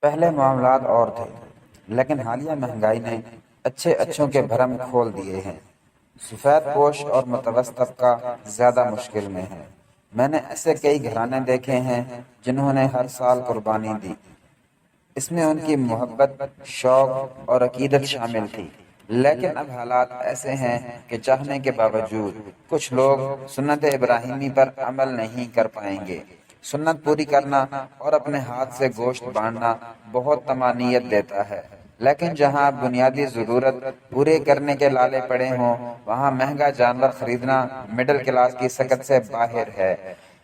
پہلے معاملات اور تھے، لیکن حالیہ مہنگائی نے اچھے اچھوں کے بھرم کھول دیے ہیں۔ سفید پوش اور متوسط طبقہ زیادہ مشکل میں ہے۔ میں نے ایسے کئی گھرانے دیکھے ہیں جنہوں نے ہر سال قربانی دی۔ اس میں ان کی محبت، شوق اور عقیدت شامل تھی، لیکن اب حالات ایسے ہیں کہ چاہنے کے باوجود کچھ لوگ سنت ابراہیمی پر عمل نہیں کر پائیں گے۔ سنت پوری کرنا اور اپنے ہاتھ سے گوشت بانٹنا بہت طمانینت دیتا ہے، لیکن جہاں بنیادی ضرورت پورے کرنے کے لالے پڑے ہوں وہاں مہنگا جانور خریدنا مڈل کلاس کی سکت سے باہر ہے۔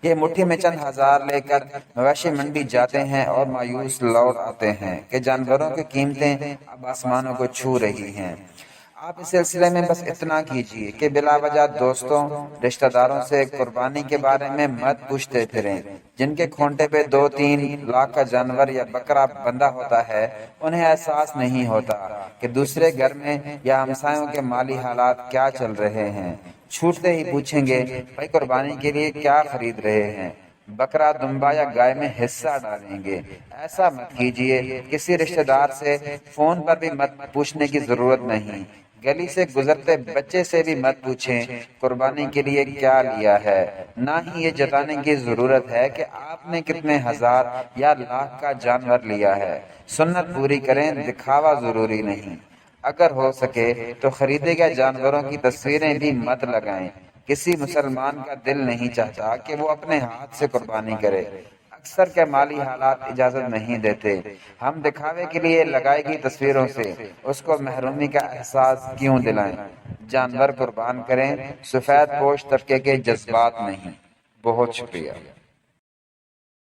یہ مٹھی میں چند ہزار لے کر مویشی منڈی جاتے ہیں اور مایوس لوٹ آتے ہیں کہ جانوروں کی قیمتیں اب آسمانوں کو چھو رہی ہیں۔ آپ اس سلسلے میں بس اتنا کیجئے کہ بلا وجہ دوستوں، رشتہ داروں سے قربانی کے بارے میں مت پوچھتے پھریں۔ جن کے کھونٹے پہ 2-3 لاکھ کا جانور یا بکرا بندھا ہوتا ہے، انہیں احساس نہیں ہوتا کہ دوسرے گھر میں یا ہمسایوں کے مالی حالات کیا چل رہے ہیں۔ چھوٹتے ہی پوچھیں گے، بھائی قربانی کے لیے کیا خرید رہے ہیں؟ بکرا، دمبا یا گائے میں حصہ ڈالیں گے؟ ایسا مت کیجئے۔ کسی رشتہ دار سے فون پر بھی مت پوچھنے کی ضرورت نہیں۔ گلی سے گزرتے بچے سے بھی مت پوچھیں قربانی کے لیے کیا لیا ہے۔ نہ ہی یہ جتانے کی ضرورت ہے کہ آپ نے کتنے ہزار یا لاکھ کا جانور لیا ہے۔ سنت پوری کریں، دکھاوا ضروری نہیں۔ اگر ہو سکے تو خریدے گئے جانوروں کی تصویریں بھی مت لگائیں۔ کسی مسلمان کا دل نہیں چاہتا کہ وہ اپنے ہاتھ سے قربانی کرے۔ اکثر کے مالی حالات اجازت نہیں دیتے۔ ہم دکھاوے کے لیے لگائی گئی تصویروں سے اس کو محرومی کا احساس کیوں دلائیں؟ جانور قربان کریں، سفید پوش طبقے کے جذبات نہیں۔ بہت شکریہ۔